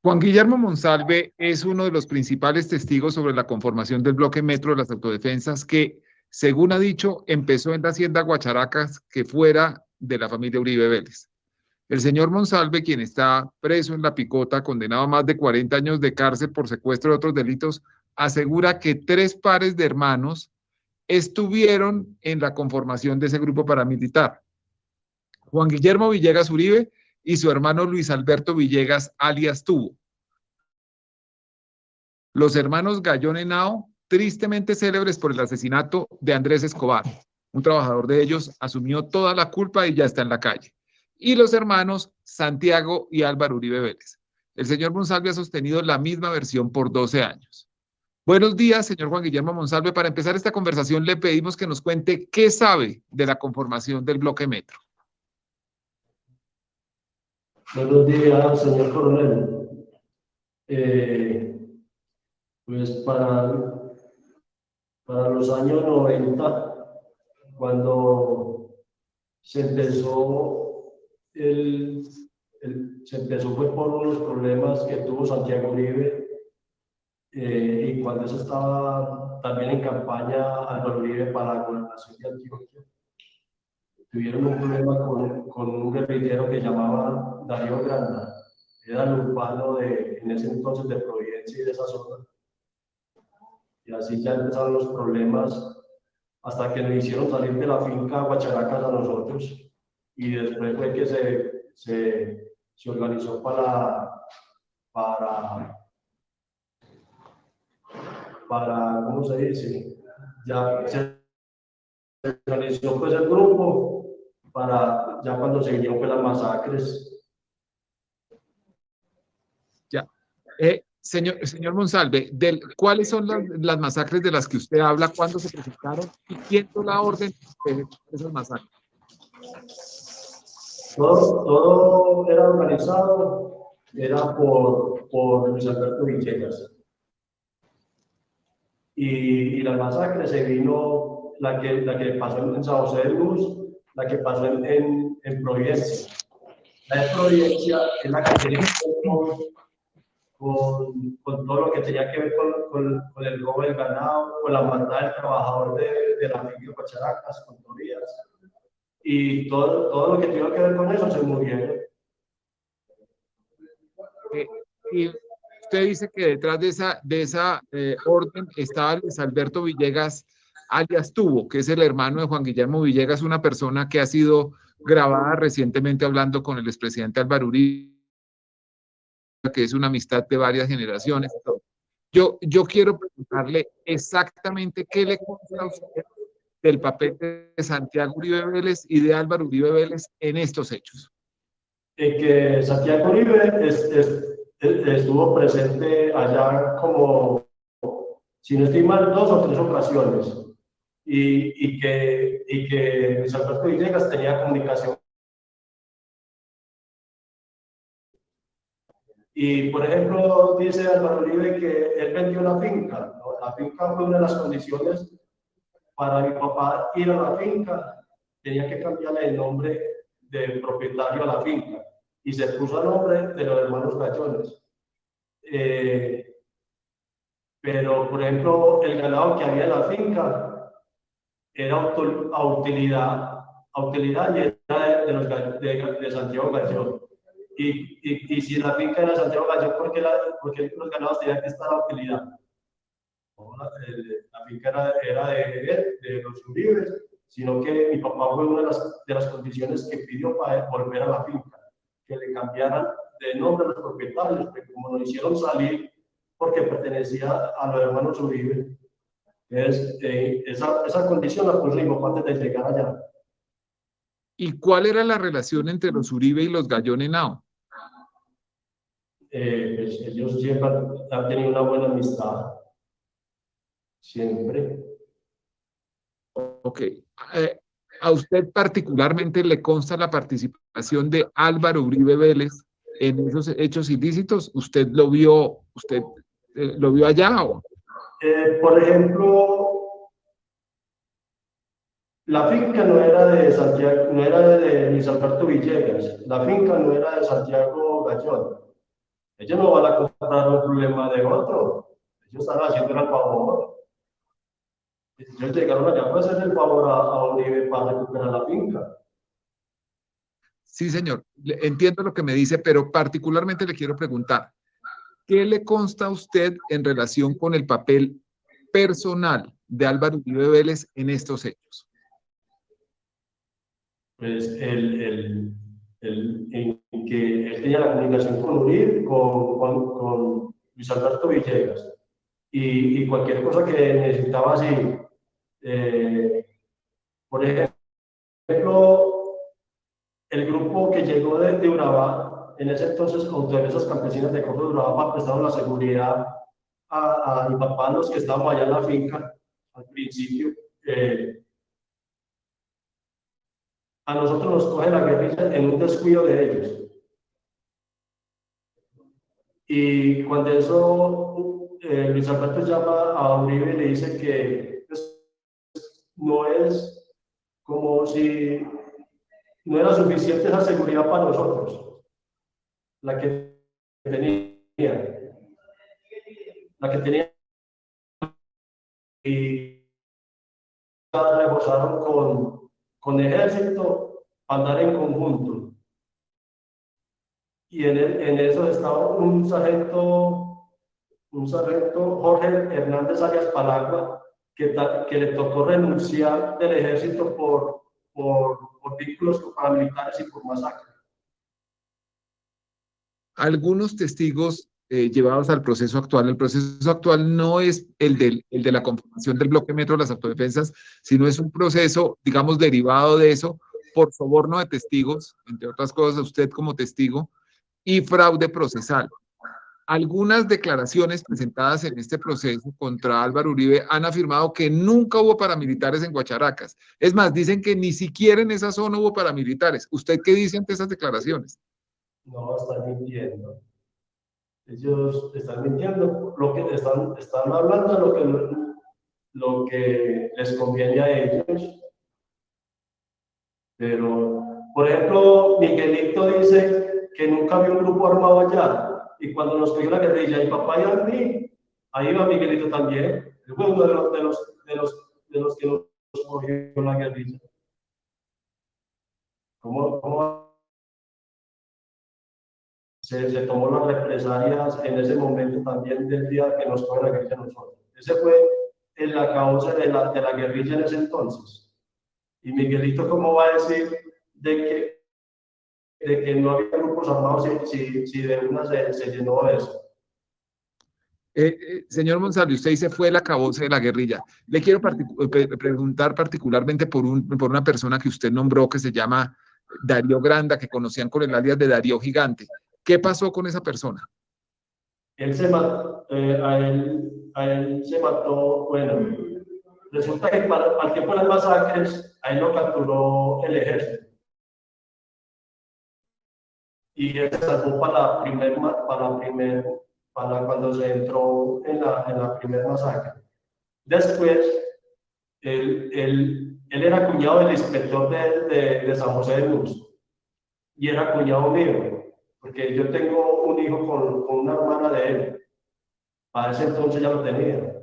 Juan Guillermo Monsalve es uno de los principales testigos sobre la conformación del bloque Metro de las Autodefensas que, según ha dicho, empezó en la hacienda Guacharacas, que fuera de la familia Uribe Vélez. El señor Monsalve, quien está preso en La Picota, condenado a más de 40 años de cárcel por secuestro y otros delitos, asegura que tres pares de hermanos estuvieron en la conformación de ese grupo paramilitar. Juan Guillermo Villegas Uribe y su hermano Luis Alberto Villegas, alias Tubo. Los hermanos Gallón Henao, tristemente célebres por el asesinato de Andrés Escobar. Un trabajador de ellos asumió toda la culpa y ya está en la calle. Y los hermanos Santiago y Álvaro Uribe Vélez. El señor Monsalve ha sostenido la misma versión por 12 años. Buenos días, señor Juan Guillermo Monsalve. Para empezar esta conversación, le pedimos que nos cuente qué sabe de la conformación del bloque Metro. Buenos días, señor coronel. Eh, pues para los años 90, cuando se empezó, se empezó fue por unos problemas que tuvo Santiago Uribe, y cuando eso estaba también en campaña Álvaro Uribe para la gobernación de Antioquia, tuvieron un problema con un guerrillero que llamaban Darío Granda. Era el urbano en ese entonces de Providencia y de esa zona. Y así ya empezaron los problemas hasta que nos hicieron salir de la finca Guacharacas a nosotros. Y después fue que se organizó para, ¿cómo se dice? Ya se organizó pues el grupo para ya cuando se vinieron pues las masacres. Ya. Señor Monsalve, ¿cuáles son las masacres de las que usted habla? ¿Cuándo se presentaron? ¿Y quién dio la orden de ejecutar esas masacres? Todo era organizado, era por Luis Alberto Villegas. Y la masacre se vino, la que pasó en San José de Luz, la que pasó en Providencia. La de Providencia es la que tiene que ver con todo lo que tenía que ver con el robo del ganado, con la maldad del trabajador de la finca Pacharacas, con Torías. Y todo lo que tiene que ver con eso se murieron. Y usted dice que detrás de esa orden estaba Luis Alberto Villegas, alias Tubo, que es el hermano de Juan Guillermo Villegas, una persona que ha sido grabada recientemente hablando con el expresidente Álvaro Uribe, que es una amistad de varias generaciones. Yo quiero preguntarle exactamente qué le consta a usted del papel de Santiago Uribe Vélez y de Álvaro Uribe Vélez en estos hechos. Que Santiago Uribe estuvo presente allá como, si no estoy mal, 2 o 3 ocasiones. Y que Luis Alberto Villegas tenía comunicación. Y, por ejemplo, dice Álvaro Uribe que él vendió la finca, ¿no? La finca fue una de las condiciones para mi papá ir a la finca, tenía que cambiarle el nombre del propietario a la finca y se puso a nombre de los hermanos Gallones. Pero, por ejemplo, el ganado que había en la finca era a utilidad y era de Santiago Gallón. Y si la finca era Santiago Gallón, porque los ganados tenían que estar a utilidad. La finca era de los Uribes, sino que mi papá fue una de las condiciones que pidió para volver a la finca, que le cambiaran de nombre a los propietarios, porque como lo hicieron salir porque pertenecía a los hermanos Uribe, esa condición la puso mi papá antes de llegar allá. ¿Y cuál era la relación entre los Uribe y los Gallón Henao? Pues ellos siempre han tenido una buena amistad, siempre. Ok. ¿A usted particularmente le consta la participación de Álvaro Uribe Vélez en esos hechos ilícitos? ¿Usted lo vio allá? Por ejemplo, la finca no era de Santiago, no era de Luis Alberto Villegas, la finca no era de Santiago Gallón. Ellos no van a comprar un problema de otro. Ellos están haciendo el favor. Ellos llegaron allá para hacer el favor a Uribe para recuperar la finca. Sí, señor. Entiendo lo que me dice, pero particularmente le quiero preguntar, ¿qué le consta a usted en relación con el papel personal de Álvaro Uribe Vélez en estos hechos? Pues en que él tenía la comunicación con Uribe, con Luis Alberto Villegas, y cualquier cosa que necesitaba así. Por ejemplo, el grupo que llegó de Urabá, en ese entonces Autodefensas Campesinas de Corzo de Urabá, prestaron la seguridad a mi papá, los que estábamos allá en la finca al principio. A nosotros nos coge la guerrilla en un descuido de ellos. Y cuando eso, Luis Alberto llama a Uribe y le dice que pues, no es como si no era suficiente esa seguridad para nosotros, la que tenía, la que tenía, y reforzaron con ejército, andar en conjunto. Y en eso estaba un sargento Jorge Hernández Arias Palagua, que le tocó renunciar del ejército por vínculos con paramilitares y por masacre. Algunos testigos llevados al proceso actual. El proceso actual no es el de la conformación del bloque Metro de las Autodefensas, sino es un proceso, digamos, derivado de eso por soborno de testigos, entre otras cosas, usted como testigo, y fraude procesal. Algunas declaraciones presentadas en este proceso contra Álvaro Uribe han afirmado que nunca hubo paramilitares en Guacharacas. Es más, dicen que ni siquiera en esa zona hubo paramilitares. ¿Usted qué dice ante esas declaraciones? No, están mintiendo. Ellos están mintiendo. Lo que están hablando lo que les conviene a ellos. Pero, por ejemplo, Miguelito dice que nunca vio un grupo armado allá. Y cuando nos cogió la guerrilla, y papá y a mí, ahí va Miguelito también. Fue uno de los que nos cogió la guerrilla. ¿Cómo se tomó las represalias en ese momento también del día que nos cogió la guerrilla a nosotros? Ese fue la causa de la guerrilla en ese entonces. Y Miguelito, ¿cómo va a decir de que no había grupos armados si de una se llenó de eso? Señor González, usted dice fue el acabose de la guerrilla. Le quiero preguntar particularmente por una persona que usted nombró que se llama Darío Granda, que conocían con el alias de Darío Gigante. ¿Qué pasó con esa persona? Él se mató, a él se mató, bueno, resulta que para el tiempo de las masacres, a él lo capturó el ejército. Y él se salvó para cuando se entró en la primera masacre. Después, él era cuñado del inspector de San José de Luz y era cuñado mío, porque yo tengo un hijo con una hermana de él. Para ese entonces ya lo tenía.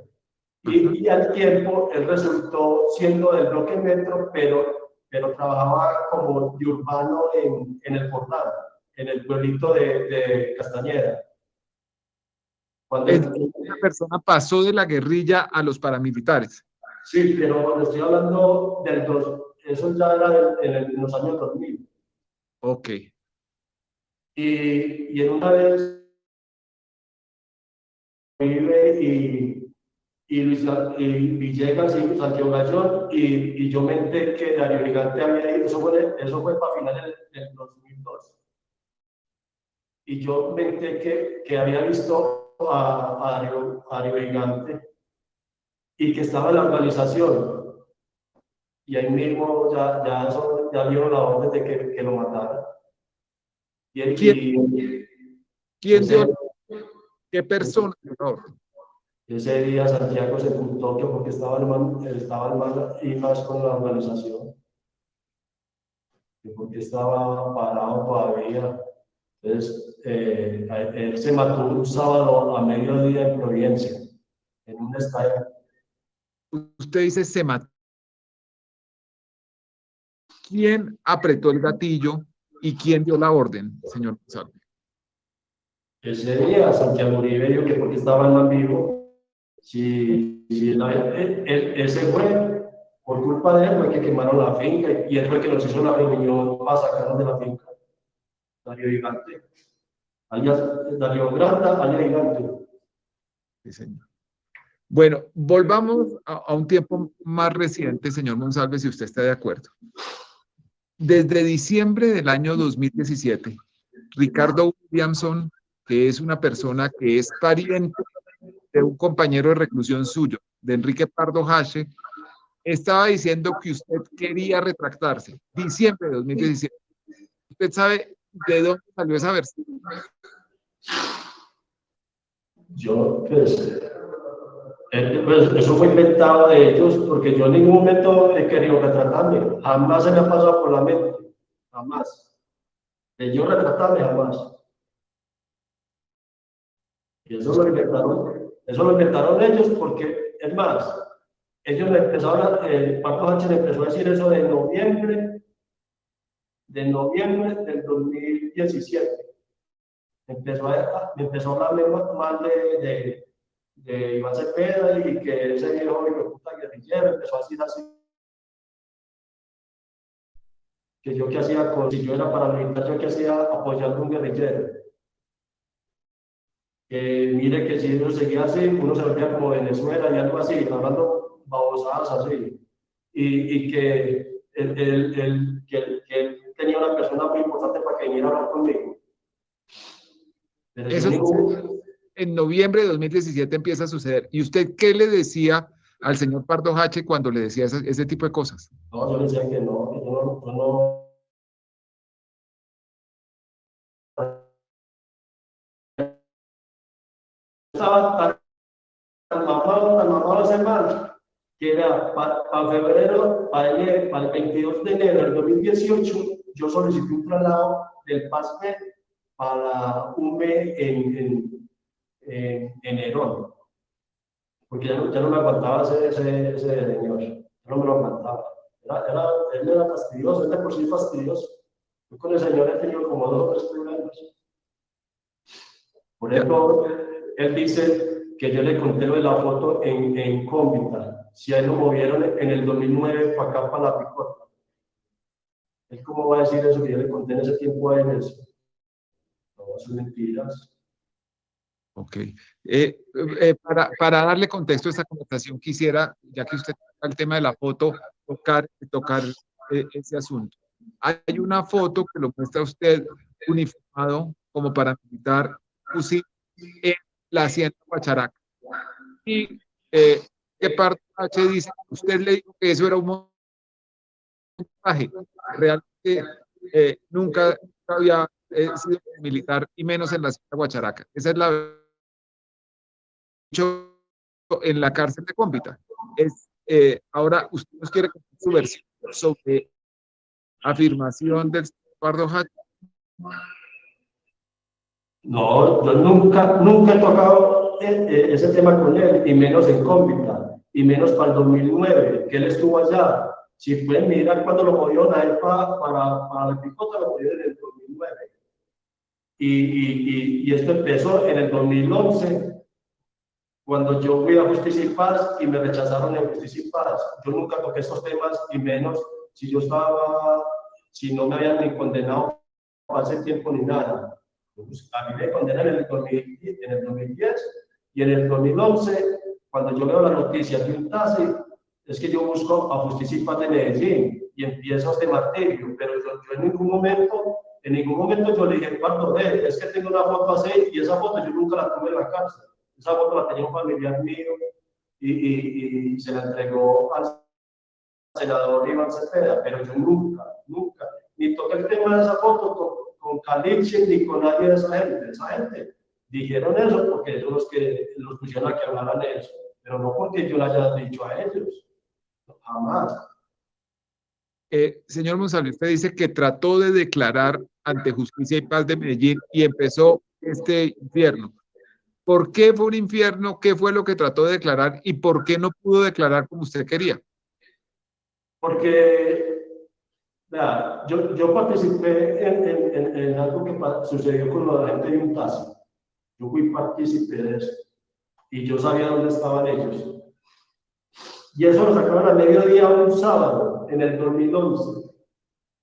Y al tiempo él resultó siendo del bloque Metro, pero trabajaba como de urbano en el Portal, en el pueblito de Castañeda. Cuando Esa persona pasó de la guerrilla a los paramilitares. sí, pero cuando estoy hablando eso ya era en los años 2000. Ok. Y en una vez vive y Villegas y Santiago Gallón, y yo me enteré que Darío Gigante había ido, eso fue para finales del 2002. Y yo me enteré que había visto a Darío Gigante y que estaba en la organización. Y ahí mismo ya dieron la orden de que lo mataran. ¿Quién dio? ¿Qué persona? Ese día Santiago se puntó porque estaba mal y más con la organización, porque estaba parado todavía. Entonces, él se mató un sábado a mediodía en Providencia, en un estadio. Usted dice se mató. ¿Quién apretó el gatillo y quién dio la orden, señor González? Ese día, Santiago Uribe dijo que porque estaba en vivo, ese fue, por culpa de él, fue que quemaron la finca y él fue que nos hizo la reunión para sacarnos de la finca. Darío Gigante, alias Darío Granda, alias Gigante. Sí, señor. Bueno, volvamos a un tiempo más reciente, señor Monsalve, si usted está de acuerdo. Desde diciembre del año 2017, Ricardo Williamson, que es una persona que es pariente de un compañero de reclusión suyo, de Enrique Pardo Hache, estaba diciendo que usted quería retractarse. Diciembre de 2017. ¿Usted sabe de dónde salió esa versión? Yo, pues, eso fue inventado de ellos, porque yo en ningún momento he querido retratarme. Jamás se me ha pasado por la mente. Jamás. De yo retratarme, jamás. Y eso lo inventaron ellos porque, es más, ellos le empezaron, Pardo Hache le empezó a decir eso de noviembre del 2017. Empezó a hablarle mal de Iván Cepeda y que ese viejo hijo de puta guerrillero empezó a decir así. Que yo qué hacía, si yo era paramilitar, yo qué hacía apoyando a un guerrillero. Que mire que si uno seguía así, uno se volvía como Venezuela y algo así, hablando babosadas así. Y que él tenía una persona muy importante para que viniera a hablar conmigo. Pero Eso en noviembre de 2017 empieza a suceder. ¿Y usted qué le decía al señor Pardo Hache cuando le decía ese tipo de cosas? No, yo le decía que no, que yo no estaba tan mamado ese man, que era para febrero, para el 22 de enero del 2018, yo solicité un traslado del PASME para UME en Herón, porque ya no me aguantaba ese señor, ya no me lo aguantaba. Él era fastidioso, él de por sí fastidioso. Yo con el señor he tenido como 2 o 3 problemas. Por ejemplo, él dice que yo le conté lo de la foto en Cómbita, si a él lo movieron en el 2009 para acá, para la Picota. ¿Él cómo va a decir eso que yo le conté en ese tiempo a él eso? No, son mentiras. Ok. Para darle contexto a esta conversación, quisiera, ya que usted toca el tema de la foto, tocar ese asunto. Hay una foto que lo muestra usted uniformado como paramilitar UCI en la hacienda Guacharaca. Y que Pardo H dice, usted le dijo que eso era un montaje. Realmente nunca había sido militar y menos en la hacienda Guacharaca. Esa es la en la cárcel de Cómbita. Ahora usted nos quiere contar su versión sobre afirmación del señor Pardo Hache. No, yo nunca he tocado ese tema con él, y menos en Cómbita, y menos para el 2009, que él estuvo allá. Si pueden mirar cuando lo movieron a él para la Picota, lo movieron en el 2009. Y esto empezó en el 2011, cuando yo fui a Justicia y Paz y me rechazaron en Justicia y Paz. Yo nunca toqué estos temas, y menos si no me habían ni condenado hace tiempo ni nada. Pues a mí me condenan en el 2010 y en el 2011, cuando yo veo la noticia de un TASI, es que yo busco a Justicia y Paz de Medellín y empiezo este martirio, pero yo en ningún momento yo le dije, Pardo, es que tengo una foto así, y esa foto yo nunca la tuve en la cárcel. Esa foto la tenía un familiar mío y se la entregó al senador Iván Cepeda, pero yo nunca, ni toqué el tema de esa foto con Caliche ni con nadie de esa gente. Esa gente dijeron eso porque ellos los pusieron a que hablaran de eso, pero no porque yo le haya dicho a ellos, jamás. Señor Monsalve, usted dice que trató de declarar ante Justicia y Paz de Medellín y empezó este infierno. ¿Por qué fue un infierno? ¿Qué fue lo que trató de declarar y por qué no pudo declarar como usted quería? Porque vea, yo participé en algo que sucedió con la gente de un taxi. Yo fui partícipe de eso y yo sabía dónde estaban ellos. Y eso lo sacaron a mediodía un sábado en el 2011.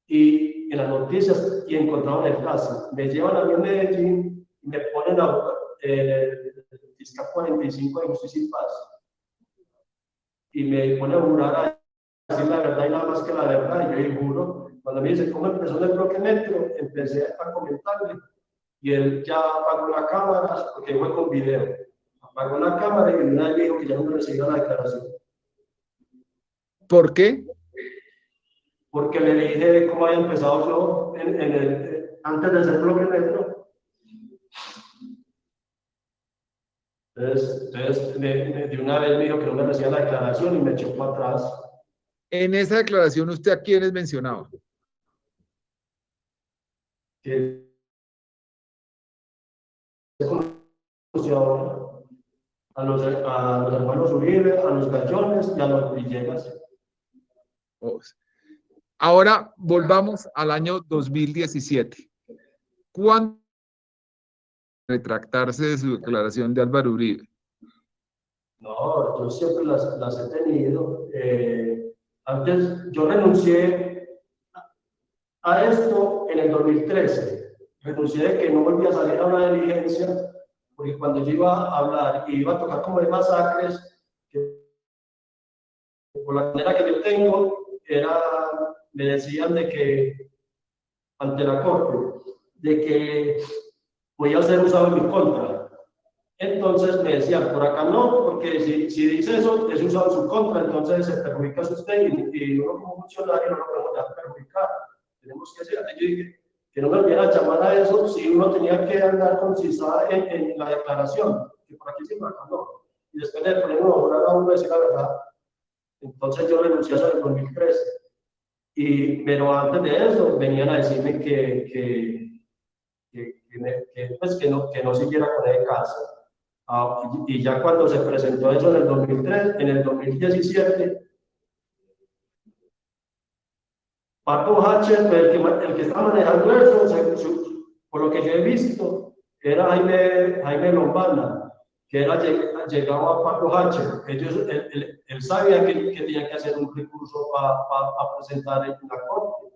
Y en las noticias y encontraron el caso. Me llevan a mí a Medellín y me ponen a el fiscal 45 de Justicia y Paz. Y me pone a jurar a decir la verdad y nada más que la verdad. Y yo le juro. Cuando me dice cómo empezó en el bloque metro, empecé a comentarle. Y él ya apagó la cámara, porque fue con video. Apagó la cámara y una vez dijo que ya no me recibía la declaración. ¿Por qué? Porque le dije cómo había empezado yo antes de ser bloque metro. Entonces de una vez me dijo que no me recibía la declaración y me echó para atrás. En esa declaración, ¿usted a quiénes mencionaba? Que a los hermanos Uribe, a los Gallones y a los Villegas. Ahora volvamos al año 2017. ¿Cuándo retractarse de su declaración de Álvaro Uribe? No, yo siempre las he tenido. Antes yo renuncié a esto en el 2013. Renuncié de que no volvía a salir a una diligencia, porque cuando yo iba a hablar y iba a tocar como de masacres, que por la manera que yo tengo, me decían de que, ante la corte, de que podía ser usado en mi contra. Entonces me decían, por acá no, porque si dice eso, es usado en su contra, entonces se perjudica a usted y uno como funcionario no lo podemos dejar perjudicar. Tenemos que hacer, yo dije, que no me volvieran a llamar a eso si uno tenía que andar concisada en la declaración, que por aquí sí, por acá no. Y después de poner una hora a uno decir la verdad. Entonces yo renuncié a eso en el 2013. Pero antes de eso venían a decirme pues, que no siguiera con el caso. Y ya cuando se presentó eso en el 2003, en el 2017, Paco Hacher, el que estaba manejando eso, por lo que yo he visto, era Jaime Lombana, que era llegado a Paco Hacher. Él sabía que tenía que hacer un recurso para presentar en la corte.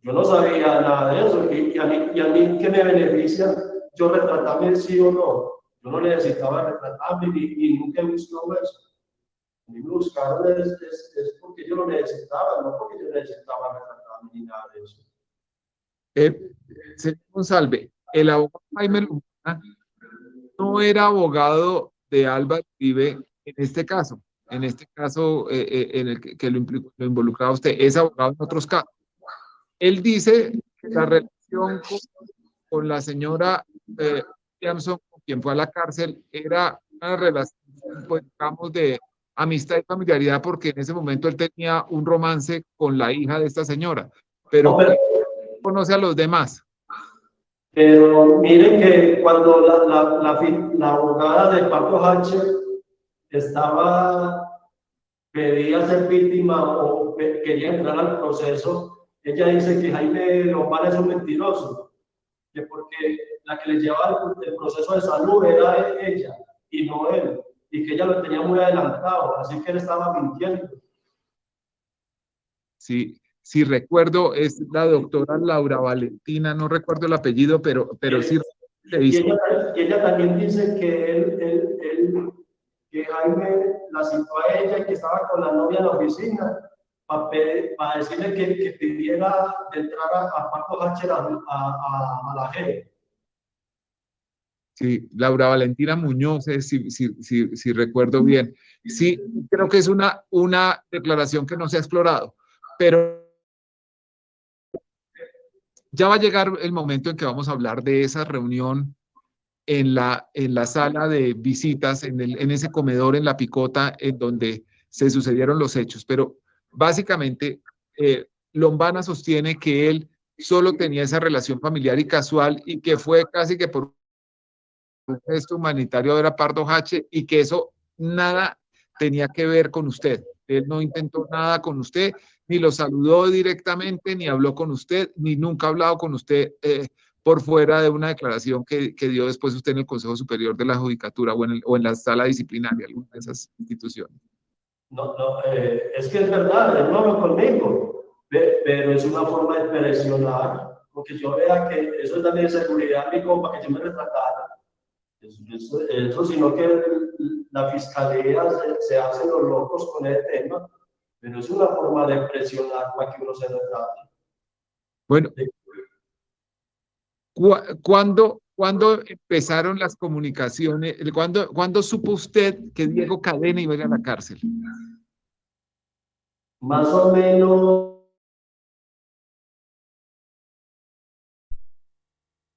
Yo no sabía nada de eso, y a mí ¿qué me beneficia? Yo retratarme sí o no. Yo no necesitaba retratarme ni nunca he buscado eso. Ni me buscaron es porque yo lo necesitaba, no porque yo necesitaba retratarme ni nada de eso. Señor Monsalve, el abogado Jaime Luna no era abogado de Álvaro Uribe en este caso en el que lo involucraba usted, es abogado en otros casos. Él dice que la relación con la señora Williamson, con quien fue a la cárcel, era una relación, pues, digamos, de amistad y familiaridad, porque en ese momento él tenía un romance con la hija de esta señora, pero No, conoce a los demás. pero miren que cuando la abogada de Paco Hacher pedía ser víctima o quería entrar al proceso, ella dice que Jaime Lombana es un mentiroso, que porque la que le llevaba el proceso de salud era ella y no él, y que ella lo tenía muy adelantado, así que él estaba mintiendo. Sí, recuerdo, es la doctora Laura Valentina, no recuerdo el apellido, pero sí. Y ella también dice que que Jaime la citó a ella y que estaba con la novia en la oficina para decirle que pidiera de entrar a Paco Hacher a la G. Sí, Laura Valentina Muñoz, si recuerdo bien. Sí, creo que es una declaración que no se ha explorado, pero ya va a llegar el momento en que vamos a hablar de esa reunión en la sala de visitas, en ese comedor, en la picota, en donde se sucedieron los hechos. Pero básicamente, Lombana sostiene que él solo tenía esa relación familiar y casual y que fue casi que por un gesto humanitario ver a Pardo Hache y que eso nada tenía que ver con usted. Él no intentó nada con usted, ni lo saludó directamente, ni habló con usted, ni nunca ha hablado con usted por fuera de una declaración que dio después usted en el Consejo Superior de la Judicatura o en la sala disciplinaria, alguna de esas instituciones. No, no, es que es verdad, él no habló conmigo, pero es una forma de presionar, porque yo vea que eso es también seguridad a mi compa, que yo me retratara. Eso, sino que la fiscalía se hace los locos con el tema, pero es una forma de presionar para que uno se retrate. Bueno, ¿cuándo empezaron las comunicaciones? ¿Cuándo supo usted que Diego Cadena iba a ir a la cárcel? Más o menos,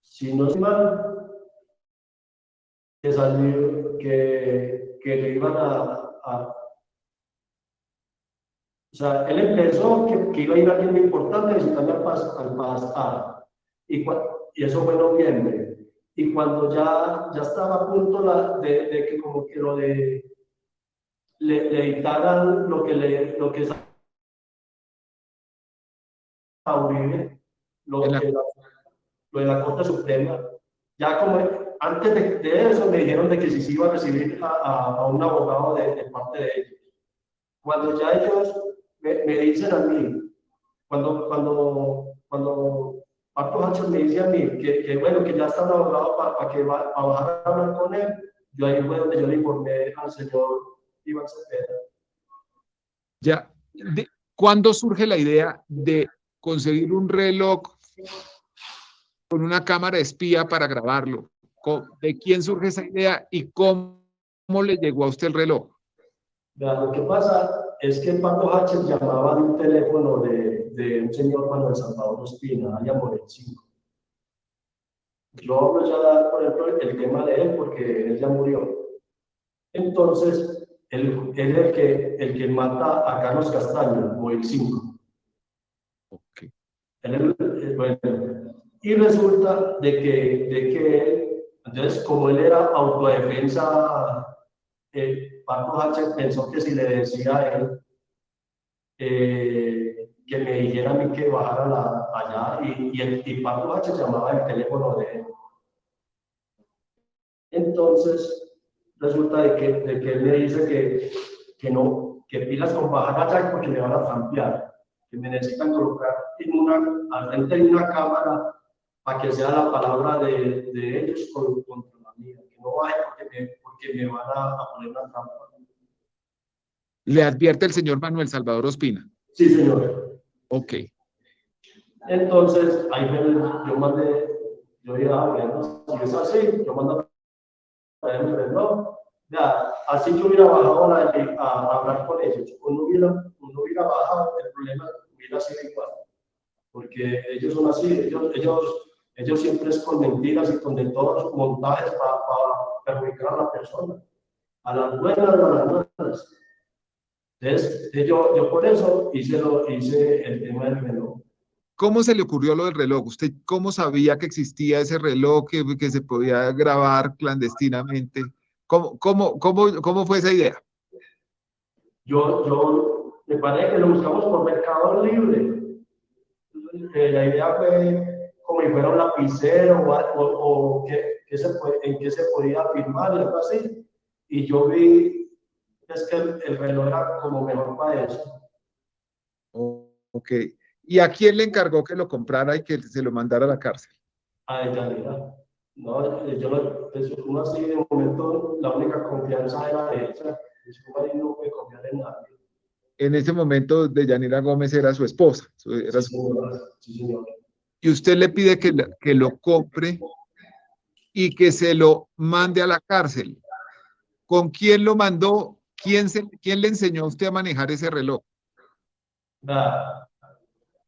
si no es mal, que salió, que le iban o sea, él empezó que iba a ir a alguien muy importante a visitarme al pasar. Y eso fue en noviembre. Y cuando ya estaba a punto de que como que le editaran lo que es a Uribe, lo de la Corte Suprema, ya como antes de eso me dijeron de que si se iba a recibir a un abogado de parte de ellos. Cuando ya ellos me dicen a mí, cuando Paco Hacho me dice a mí que bueno, que ya está un abogado para que va a bajar a hablar con él, yo ahí fue donde yo le informé al señor Iván Cepeda. Ya, ¿cuándo surge la idea de conseguir un reloj con una cámara espía para grabarlo? ¿De quién surge esa idea y cómo le llegó a usted el reloj? Vea, lo que pasa es que Paco Hache llamaba de un teléfono de un señor Manuel Salvador Ospina, allá por el 5. Yo hablo ya, por ejemplo, el tema de él porque él ya murió. Entonces, él es el que mata a Carlos Castaño, o el 5. Okay. Bueno, y resulta de que entonces, como él era autodefensa, Paco Hache pensó que si le decía a él que me dijera a mí que bajara allá, y Paco Hache llamaba el teléfono de él. Entonces, resulta de que él me dice que no, que pilas con bajar allá porque me van a trampear, que me necesitan colocar al frente de una cámara para que sea la palabra de ellos contra la mía, que no baje porque me van a poner una trampa. Le advierte el señor Manuel Salvador Ospina. Sí, señor. Ok. Entonces, ahí yo iba bueno, si es así, yo mando a el reloj. Ya, así yo hubiera bajado a hablar con ellos. Uno hubiera bajado, el problema hubiera sido igual. Porque ellos son así, ellos siempre es con mentiras y con de todos los montajes para perjudicar a la persona. A las buenas o a las malas. Entonces, yo por eso hice el tema del reloj. ¿Cómo se le ocurrió lo del reloj? ¿Usted cómo sabía que existía ese reloj que se podía grabar clandestinamente? ¿Cómo fue esa idea? Me parece que lo buscamos por Mercado Libre. La idea fue como si fuera un lapicero o en qué se podía firmar y algo así. Y yo vi que el reloj era como mejor para eso. Ok. ¿Y a quién le encargó que lo comprara y que se lo mandara a la cárcel? A ella. No, uno así de momento, la única confianza era de ella. Uno ahí no puede confiar en nadie. En ese momento, Deyanira Gómez era su esposa. Sí, señor. Y usted le pide que lo compre y que se lo mande a la cárcel. ¿Con quién lo mandó? ¿Quién le enseñó a usted a manejar ese reloj?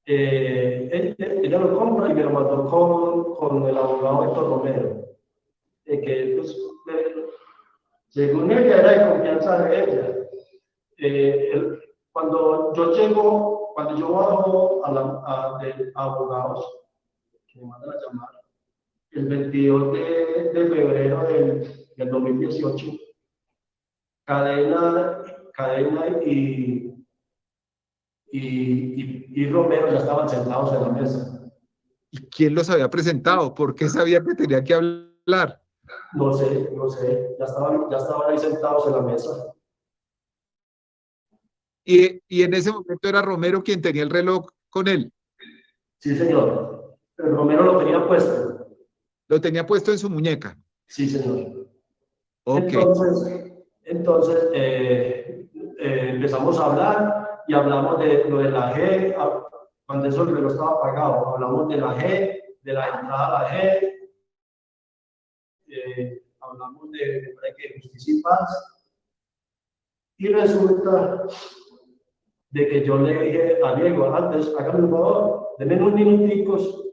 Ella lo compra y me lo mandó con el abogado Héctor Romero. Que pues, según ella era de confianza de ella. Cuando yo bajo de abogados, que me mandan a llamar, el 22 de febrero del 2018, Cadena y Romero ya estaban sentados en la mesa. ¿Y quién los había presentado? ¿Por qué sabía que tenía que hablar? No sé, ya estaban ahí sentados en la mesa. Y en ese momento era Romero quien tenía el reloj con él. Sí, señor. El Romero lo tenía puesto. Lo tenía puesto en su muñeca. Sí, señor. Ok. Entonces empezamos a hablar y hablamos de lo de la G, cuando eso el reloj estaba apagado, hablamos de la G, de la entrada a la G, hablamos de justicia y paz, y resulta de que yo le dije a Diego, antes, hágame un favor, denme unos minuticos,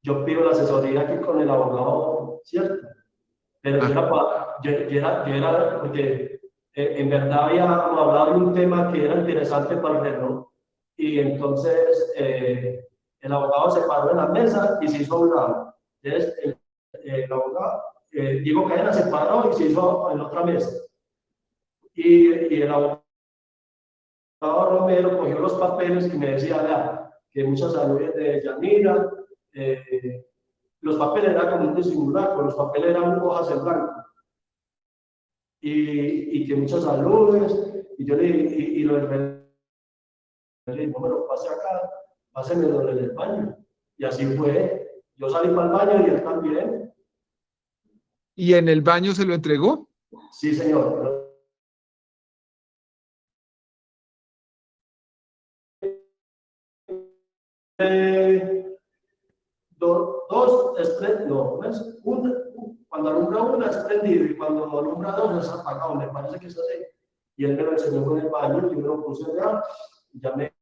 yo pido la asesoría aquí con el abogado, ¿cierto? Pero yo era porque en verdad habíamos hablado de un tema que era interesante para el reloj, y entonces el abogado se paró en la mesa y se hizo a un lado. Entonces el abogado, Diego Cadena, se paró y se hizo en otra mesa. Y el abogado Romero cogió los papeles y me decía, vea, que muchas saludes de Yanira, los papeles eran como un simulacro, los papeles eran hojas en blanco. Y que muchas saludes, y yo le y lo del no me lo pase acá, pásenmelo en el baño. Y así fue. Yo salí para el baño y él también. ¿Y en el baño se lo entregó? Sí, señor. Cuando alumbra una es prendido y cuando alumbra dos es apagado, me parece que es así. Y él me lo enseñó con el baño, yo me lo puse allá y ya me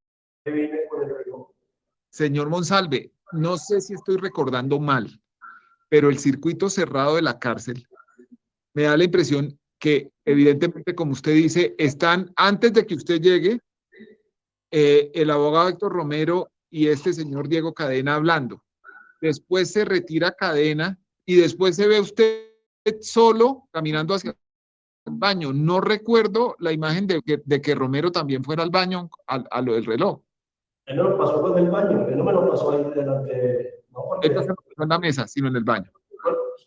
vine con el reloj. Señor Monsalve, no sé si estoy recordando mal, pero el circuito cerrado de la cárcel me da la impresión que, evidentemente, como usted dice, están antes de que usted llegue, el abogado Héctor Romero y este señor Diego Cadena hablando. Después se retira Cadena y después se ve usted solo caminando hacia el baño. No recuerdo la imagen de que Romero también fuera al baño a lo del reloj. Él no lo pasó con el baño, él no me lo pasó ahí delante, no, Él no se lo pasó en la mesa, sino en el baño.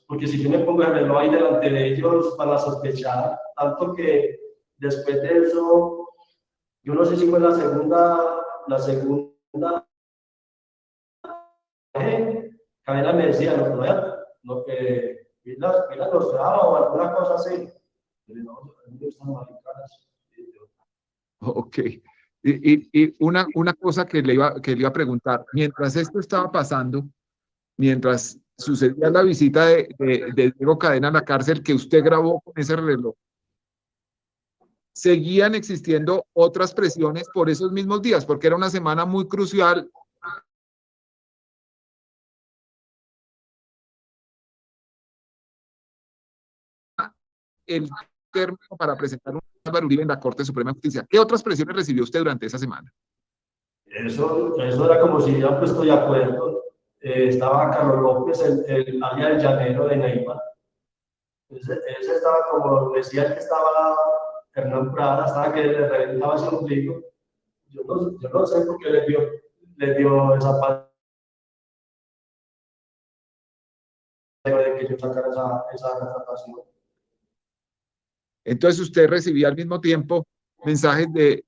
Porque si yo me pongo el reloj ahí delante de ellos para sospechar, tanto que después de eso, yo no sé si fue la segunda Cadena me decía, no, Vila nos graba o alguna cosa así. No, Ok. Y una cosa que le iba a preguntar, mientras esto estaba pasando, mientras sucedía la visita de Diego Cadena a la cárcel que usted grabó con ese reloj, seguían existiendo otras presiones por esos mismos días, porque era una semana muy crucial. El término para presentar un Álvaro Uribe en la Corte Suprema de Justicia. ¿Qué otras presiones recibió usted durante esa semana? Eso era como si hubieran puesto de acuerdo. Estaba Carlos López, el área del llanero de Neiva. Ese estaba, como decía el que estaba Hernán Prada, estaba que le reventaba ese ombligo. Yo no sé por qué le dio esa parte de que yo sacara esa retratación. Entonces usted recibía al mismo tiempo mensajes de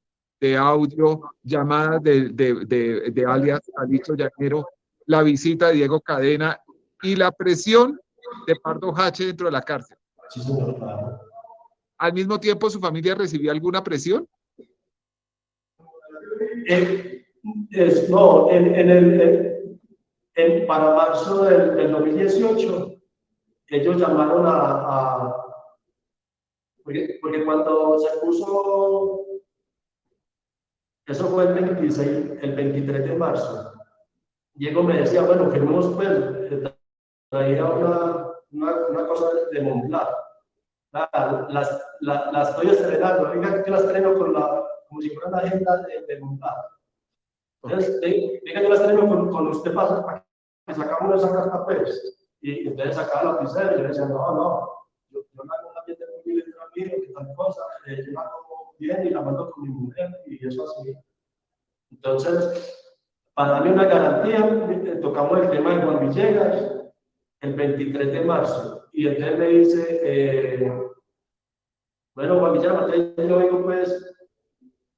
audio, llamadas de alias Alito Llanero, la visita de Diego Cadena y la presión de Pardo Hache dentro de la cárcel. Sí, señor, claro. ¿Al mismo tiempo su familia recibía alguna presión? No, para marzo del 2018, ellos llamaron porque cuando se puso, eso fue el 23 de marzo, Diego me decía, bueno, firmemos pues, traía una cosa de Montblanc. La estoy estrenando, venga que la estreno como si fuera la agenda de Montblanc. Entonces, venga, yo la estreno con usted para sacamos esa carta, pues. Y entonces sacaba la lapicero y yo le decía, yo la hago también de muy bien amigo, que tal cosa, yo la hago bien y la mando con mi mujer y eso así. Entonces, para darle una garantía, tocamos el tema de Juan Villegas el 23 de marzo. Y entonces me dice, bueno, Juan Villegas, yo digo pues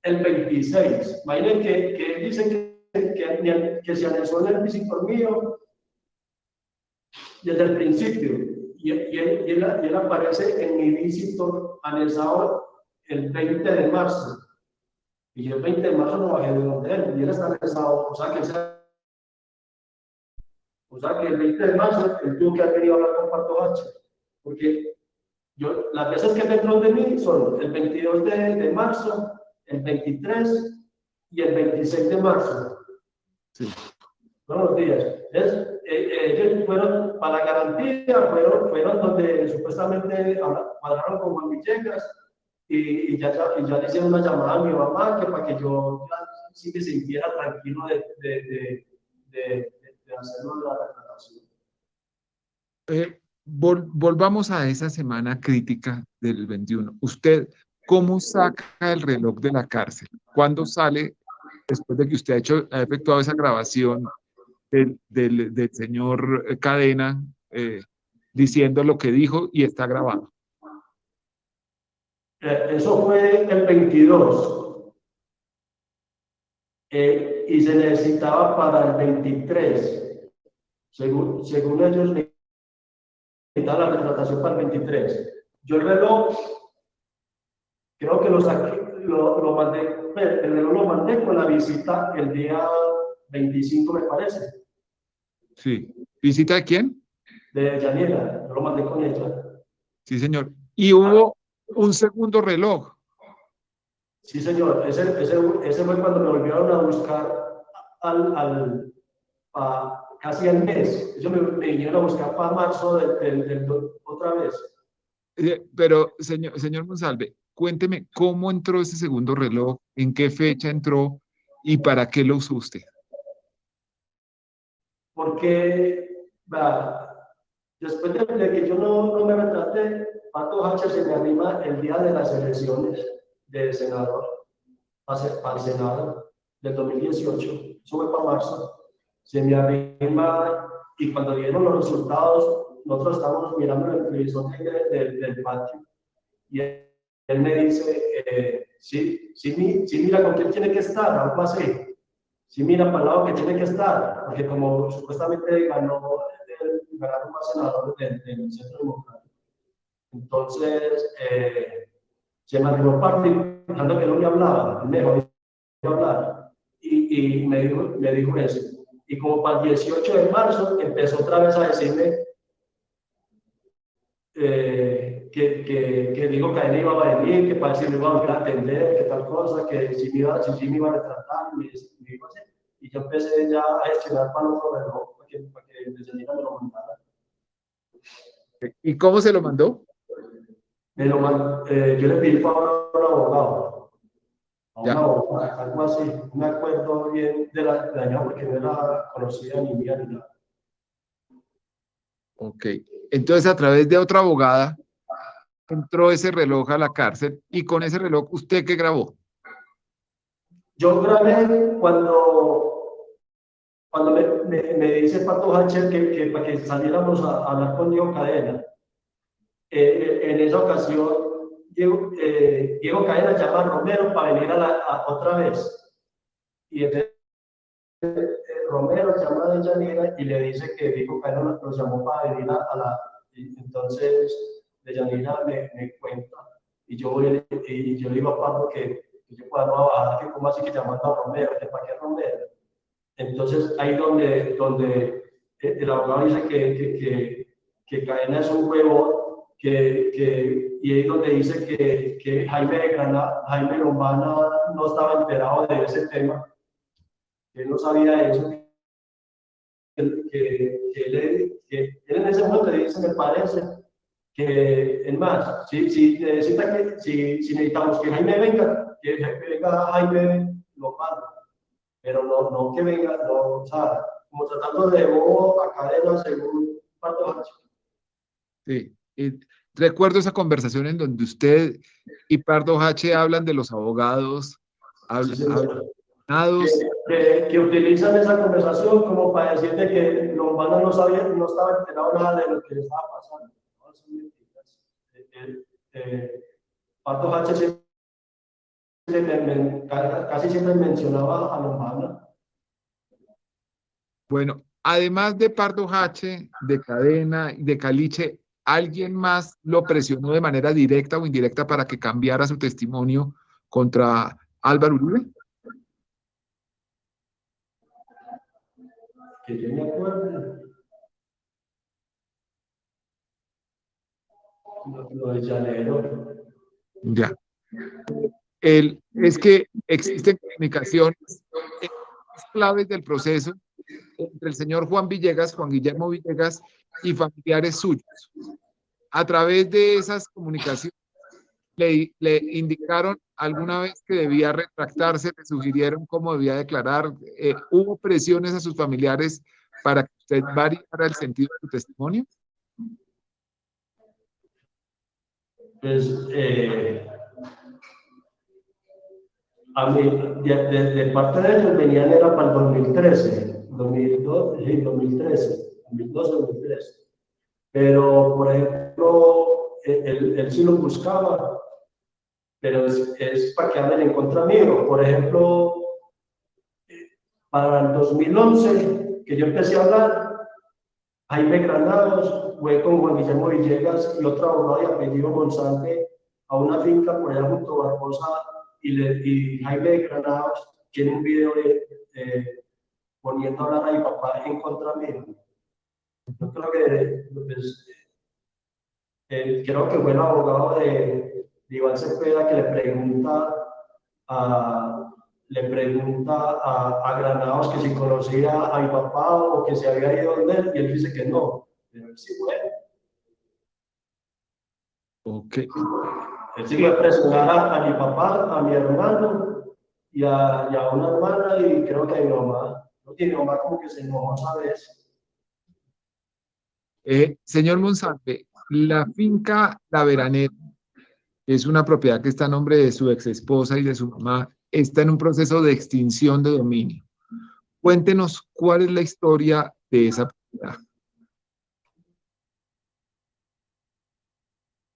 el 26. Imaginen que él dice que se anexó en el visitor mío desde el principio. Y él aparece en mi visitor anexado el 20 de marzo. Y yo el 20 de marzo no bajé de donde él, y él está anexado, o sea que el 20 de marzo él tuvo que haber venido a hablar con Parto H, porque yo, las veces que me entró de mí son el 22 de marzo, el 23 y el 26 de marzo. Sí. Todos los días. Ellos fueron, para la garantía, fueron donde supuestamente cuadraron con Juan Villegas y ya le hicieron una llamada a mi mamá que para que yo ya sí me sintiera tranquilo de hacerlo de la retratación. Volvamos a esa semana crítica del 21. ¿Usted cómo saca el reloj de la cárcel? ¿Cuándo sale, después de que usted ha efectuado esa grabación del señor Cadena diciendo lo que dijo y está grabado? Eso fue el 22 y se necesitaba para el 23. Según ellos, necesitaba la retratación para el 23. Yo el reloj, creo que lo mandé, el reloj lo mandé con la visita el día 25, me parece. Sí. ¿Visita de quién? De Yaniela, yo lo mandé con ella. Sí, señor. Y hubo un segundo reloj. Sí, señor. Ese fue cuando me volvieron a buscar casi al mes. Ellos me vinieron a buscar para marzo otra vez. Pero, señor Monsalve, cuénteme cómo entró ese segundo reloj, en qué fecha entró y para qué lo usó usted. Porque, después de que yo no me retraté, Pato Hacher se me arrima el día de las elecciones de senador, para el Senado del 2018, eso fue para marzo. Se me arrima y cuando dieron los resultados, nosotros estábamos mirando el televisor del patio y él me dice, sí, mira con quién tiene que estar, algo así. Sí, mira para el lado que tiene que estar, porque como supuestamente ganaron más senadores del Centro Democrático. Entonces, se me arribó parte pensando que no me hablaba, me dejó de hablar y me dijo eso. Y como para el 18 de marzo empezó otra vez a decirme que digo que a él iba a venir, que para si me iba a atender, que tal cosa, que si me iba a retratar, me iba a hacer. Y yo empecé ya a gestionar para otro reloj, para que desde me lo mandara. ¿Y cómo se lo mandó? Yo le pedí favor a un abogado. A Ya. una abogada, algo así. No me acuerdo bien de la año porque no era conocida ni mía ni nada. Ok. Entonces, a través de otra abogada, entró ese reloj a la cárcel y con ese reloj, ¿usted qué grabó? Yo grabé cuando me dice Pato Hacher que para que saliéramos a hablar con Diego Cadena. En esa ocasión, Diego Cadena llama a Romero para venir otra vez. Y entonces Romero llama a Yanira y le dice que Diego Cadena nos llamó para venir entonces Yanira me cuenta. Y yo le digo a Pablo que yo pueda no bajar, que como así que llamando a Romero, que para qué Romero. Entonces ahí donde el abogado dice que Cadena es un huevo, y ahí donde dice que Jaime Lombana no estaba enterado de ese tema, que él no sabía eso, que él en ese momento le dice, me parece, que es más, si necesitamos que Jaime venga, que venga Jaime Lombana, pero no que venga, no, o sea, como tratando de bobo a cadena según Pardo Hache. Sí. Y recuerdo esa conversación en donde usted y Pardo H. hablan de los abogados, Sí, hablan señor. Que, abogados. que utilizan esa conversación como para decirte que Lombana no sabía, no estaba enterado nada de lo que le estaba pasando. No, son mentiras. Pardo Hache casi siempre mencionaba a Lombana. Bueno, además de Pardo H., de Cadena, de Caliche, ¿alguien más lo presionó de manera directa o indirecta para que cambiara su testimonio contra Álvaro Uribe? Que yo me acuerdo. Lo de Llanero. Ya. Es que existen comunicaciones claves del proceso entre el señor Juan Villegas, Juan Guillermo Villegas y familiares suyos. A través de esas comunicaciones le indicaron alguna vez que debía retractarse, le sugirieron cómo debía declarar. ¿Hubo presiones a sus familiares para que usted variara el sentido de su testimonio? Pues, a mí, de parte de ellos venían era para el 2013, 2002, sí, 2013, 2012, 2013. Pero, por ejemplo, él sí lo buscaba, pero es para que hablen en contra mío. Por ejemplo, para el 2011, que yo empecé a hablar, Jaime Granados fue con Juan Guillermo Villegas y otro abogado de apellido González a una finca por allá junto a Barbosa y Jaime Granados tiene un video poniendo a hablar a mi papá en contra mío. Yo creo que pues, creo que fue el abogado de Iván Cepeda que a, le pregunta a Granados que si conocía a mi papá o que se había ido donde él, y él dice que no, pero él sí fue. Ok. Él sí fue a presionar a mi papá, a mi hermano y a una hermana y creo que a mi mamá. Y mi mamá como que se enojó, ¿sabes? Señor Monsalve, la finca La Veranera es una propiedad que está a nombre de su ex esposa y de su mamá. Está en un proceso de extinción de dominio. Cuéntenos cuál es la historia de esa propiedad.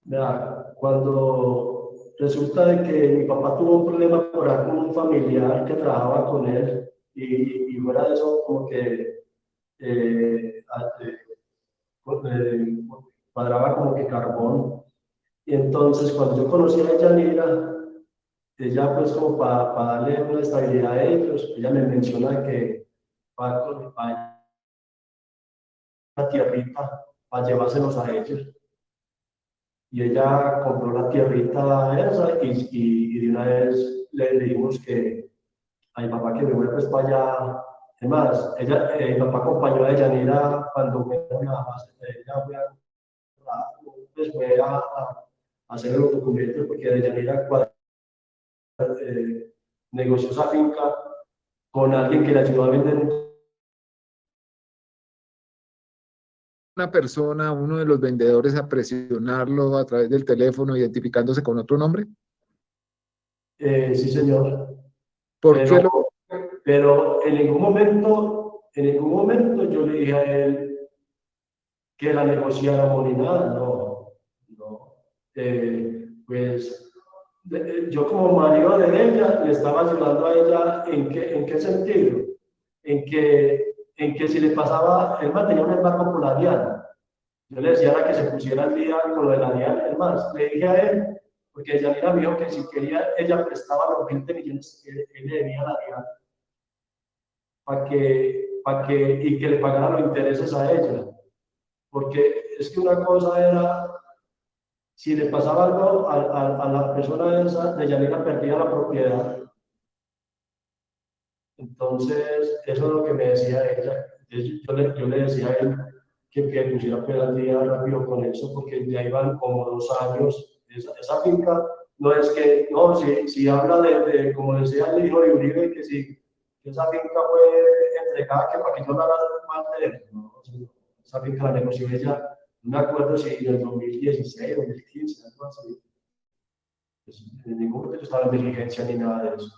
Mira, cuando resulta de que mi papá tuvo un problema por ahí con un familiar que trabajaba con él y fuera de eso como que eh, eh, cuadraba como que carbón. Y entonces cuando yo conocí a Yanira, ella pues como para darle una estabilidad a ellos, ella me menciona que va con una tierrita para llevárselos a ellos. Y ella compró la tierrita esa y de una vez le dijimos que a mi papá que me fuera pues para allá. Además, mi papá acompañó a Yanira cuando ella fue pues fue a hacer los documentos porque Yanira negoció esa finca con alguien que le ayudó a vender Una persona, uno de los vendedores, a presionarlo a través del teléfono, identificándose con otro nombre. sí, señor. ¿Por qué Pero, lo pero en ningún momento yo le dije a él que la negociáramos ni nada, no, no. Pues yo como marido de ella le estaba ayudando a ella en qué sentido, en que si le pasaba, él mantenía un embargo por la DIAN. Yo le decía a la que se pusiera al día con lo de la DIAN, es más, le dije a él, porque Yanira me dijo que si quería, ella prestaba los 20 millones que él le debía a la DIAN y que le pagara los intereses a ella. Porque es que una cosa era, si le pasaba algo a la persona esa, de Yanira perdía la propiedad. Entonces, eso es lo que me decía ella. Yo le decía a él que pusiera pues al día rápido con eso, porque ya iban como 2 años. Esa finca no es que, no, si habla como decía el hijo de Uribe, esa finca fue entregada que para que yo no haga mal de él. No, esa finca la negoció ella, no me acuerdo si en el 2016, 2015, algo así. Pues, en ningún momento yo estaba en diligencia ni nada de eso.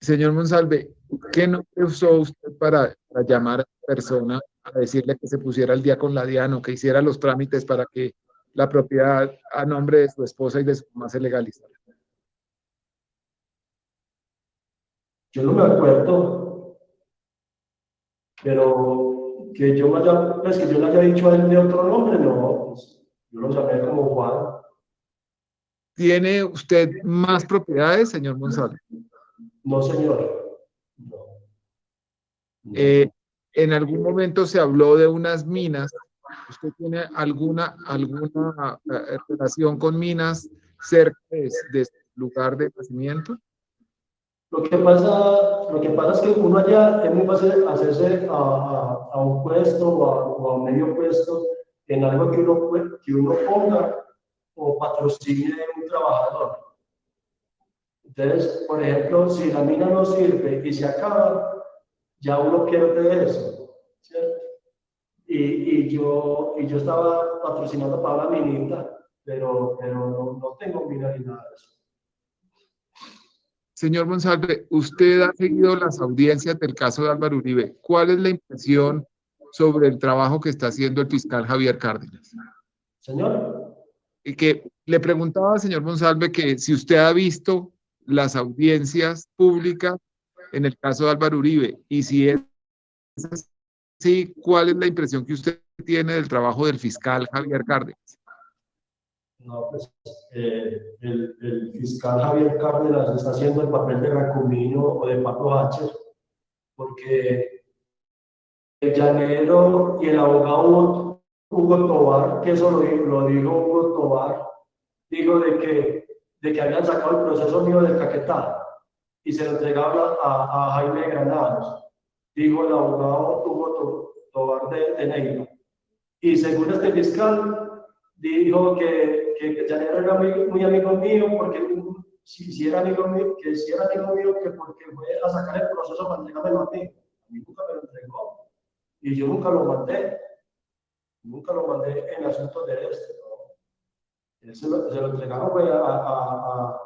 Señor Monsalve, ¿qué nombre usó usted para llamar a la persona a decirle que se pusiera al día con la DIAN o que hiciera los trámites para que la propiedad a nombre de su esposa y de su mamá se legalizara? Yo no me acuerdo, pero que yo, pues que yo le haya dicho a él de otro nombre, no, pues, yo lo llamé como Juan. ¿Tiene usted más propiedades, señor Monsalve? No, señor. No, Eh, no. en algún momento se habló de unas minas. ¿Usted tiene alguna relación con minas cerca de su lugar de nacimiento? Lo que pasa es que uno allá es muy fácil hacerse a un puesto o a un medio puesto en algo que uno ponga o patrocine un trabajador. Entonces, por ejemplo, si la mina no sirve y se acaba, ya uno pierde eso, ¿cierto? Y yo estaba patrocinando para una minita, pero no tengo mina ni nada de eso. Señor Monsalve, usted ha seguido las audiencias del caso de Álvaro Uribe. ¿Cuál es la impresión sobre el trabajo que está haciendo el fiscal Javier Cárdenas? Señor, Y que le preguntaba al señor Monsalve que si usted ha visto las audiencias públicas en el caso de Álvaro Uribe y si es así, ¿cuál es la impresión que usted tiene del trabajo del fiscal Javier Cárdenas? no, pues el fiscal Javier Cárdenas está haciendo el papel de Racumino o de Paco Hacher, porque el llanero y el abogado Hugo Tobar, que eso lo dijo Hugo Tobar, dijo de que habían sacado el proceso mío del Caquetá y se lo entregaron a Jaime Granados, dijo el abogado Hugo Tobar de Neiva. Y según este fiscal, dijo que Llanero era muy amigo mío, porque si era amigo mío, que si era amigo mío, que porque fue a sacar el proceso para entregármelo a mí. A mí nunca me lo entregó. Y yo nunca lo mandé en asuntos de este. ¿No? Se lo entregaron fue a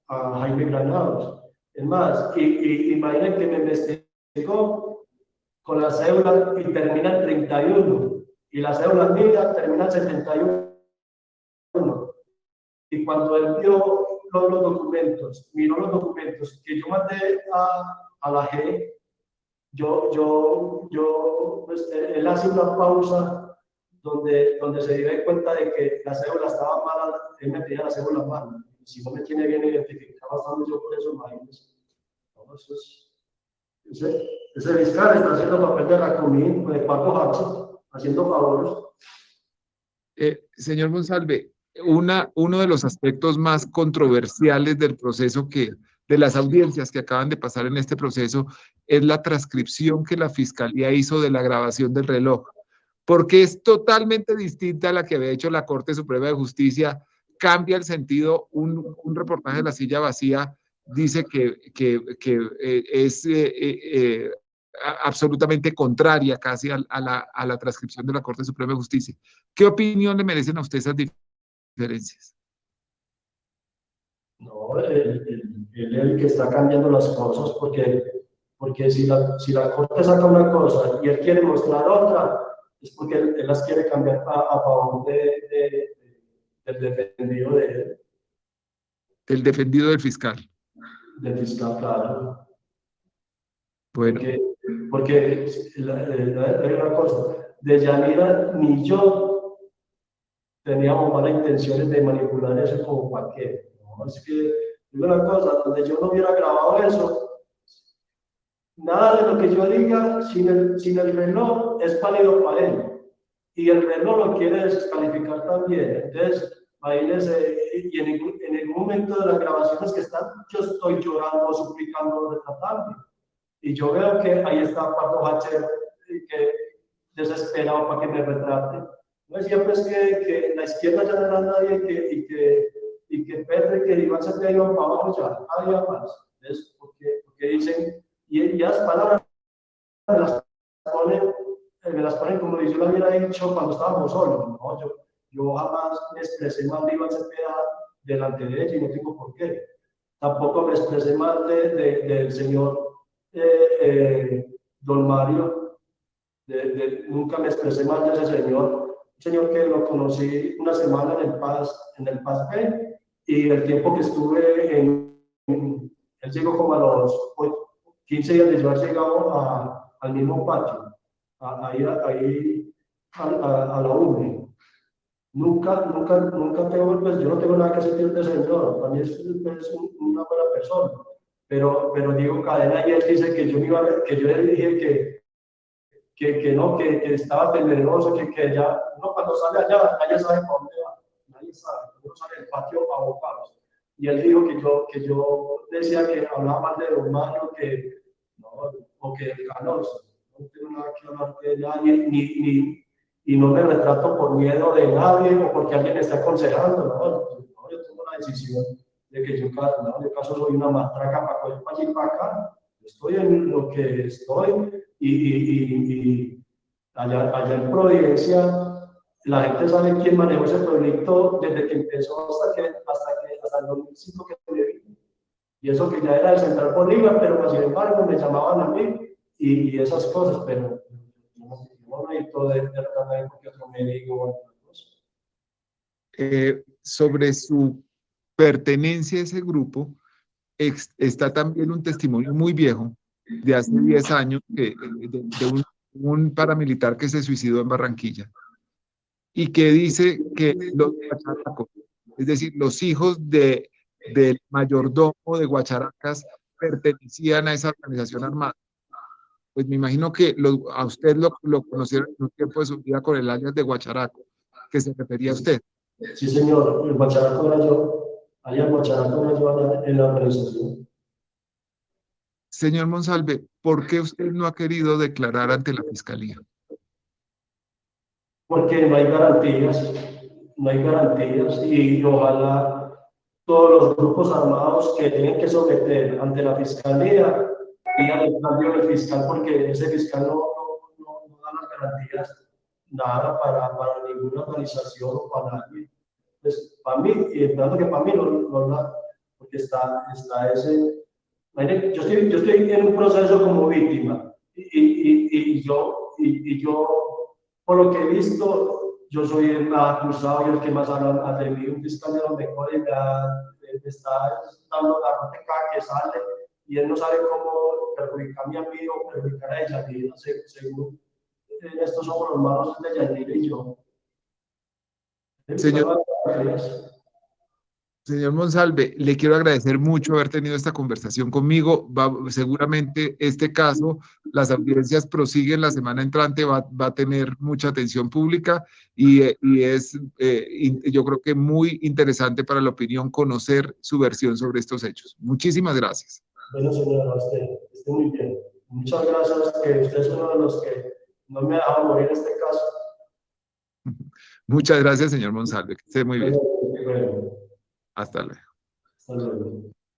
Jaime Granados. Es más, imaginen que me investigó con la cédula y termina en 31 y la cédula mía termina en 71. Y cuando él vio los documentos, miró los documentos que yo mandé a la G, pues, él hace una pausa donde se dio cuenta de que la cédula estaba mala, él me pedía la cédula mala. Si no me tiene bien identificado, estamos yo por eso, imagínense. Entonces, ese fiscal está haciendo papel de Racumín, de Paco Hacho, haciendo favores. Señor Monsalve, uno de los aspectos más controversiales del proceso de las audiencias que acaban de pasar en este proceso, es la transcripción que la Fiscalía hizo de la grabación del reloj, porque es totalmente distinta a la que había hecho la Corte Suprema de Justicia, cambia el sentido, un reportaje de La Silla Vacía dice que es absolutamente contraria casi a la transcripción de la Corte Suprema de Justicia. ¿Qué opinión le merecen a usted esas diferencias? No, él es el que está cambiando las cosas porque si la Corte saca una cosa y él quiere mostrar otra, es porque él las quiere cambiar a favor del defendido de él. El defendido del fiscal. Del fiscal, claro. Bueno. Porque hay una cosa, de Yanira ni yo teníamos malas intenciones de manipular eso como cualquiera. ¿No? Es que digo una cosa, donde yo no hubiera grabado eso, nada de lo que yo diga sin el reloj es válido para él. Y el reloj lo quiere descalificar también. Entonces, imagínense, y en ningún momento de las grabaciones que están, yo estoy llorando, suplicando, retratando. Y yo veo que ahí está Paco Hacher, que desesperado para que me retrate. No decía pues que la izquierda ya no era nadie y que y que Pedro y que Iván se te iban para abajo ya, había más. ¿Ves? Porque dicen, y las palabras me las ponen, me las ponen como si yo lo hubiera dicho cuando estábamos solos. No, yo jamás me expresé mal de Iván Cepeda delante de ella y no tengo por qué. Tampoco me expresé mal del señor Don Mario, nunca me expresé mal de ese señor, un señor que lo conocí una semana en el Paz B, y el tiempo que estuve él llegó como a los 15 días de yo haber llegado al mismo patio, ahí a la UNE. Nunca tengo, pues yo no tengo nada que sentir de ese señor, para mí es una buena persona, pero Diego Cadena ayer dice que yo, que yo le dije que no, que estaba temeroso, que ya, no, cuando sale allá, nadie sabe para dónde va, nadie sabe, uno sale del patio a bocados. Y él dijo que yo decía que hablaba mal de Don Mario, no, o que el Canoso, no tengo nada que hablar de nadie, y no me retrato por miedo de nadie o porque alguien me está aconsejando, no, yo tengo la decisión de que yo caso soy una matraca para coger para allí y para acá, estoy en lo que estoy, y allá en Providencia, la gente sabe quién manejó ese proyecto desde que empezó hasta el 2005 que me vine. Y eso que ya era el Central Bolívar, pero sin embargo me llamaban a mí y esas cosas, pero no necesito de tratar porque otro me digo. Sobre su pertenencia a ese grupo, está también un testimonio muy viejo de hace 10 años de un paramilitar que se suicidó en Barranquilla y que dice que los guacharacos, es decir, los hijos del mayordomo de Guacharacas, pertenecían a esa organización armada. Pues me imagino que a usted lo conocieron en un tiempo de su vida con el alias de Guacharaco, que se refería a usted. Sí, señor, el Guacharaco era yo, allá el Guacharaco era yo en la organización. Señor Monsalve, ¿por qué usted no ha querido declarar ante la Fiscalía? Porque no hay garantías y ojalá todos los grupos armados que tienen que someter ante la Fiscalía pidan el cambio del fiscal porque ese fiscal no da las garantías nada para ninguna organización o para nadie. Pues para mí, y esperando que para mí no da, porque está ese. Yo estoy en un proceso como víctima y yo, por lo que he visto, yo soy el acusado y el que más ha tenido un fiscal de los mejores, me está dando la nota que sale y él no sabe cómo perjudicarme a mí o perjudicar a Yanira, según estos somos los malos de Yanira y yo. Señor Monsalve, le quiero agradecer mucho haber tenido esta conversación conmigo. Seguramente este caso, las audiencias prosiguen la semana entrante, va a tener mucha atención pública y es, yo creo que muy interesante para la opinión conocer su versión sobre estos hechos. Muchísimas gracias. Bueno, señora, esté muy bien. Muchas gracias, que usted es uno de los que no me ha dejado morir en este caso. Muchas gracias, señor Monsalve. Que esté muy bien. Bueno, Hasta luego. hasta luego.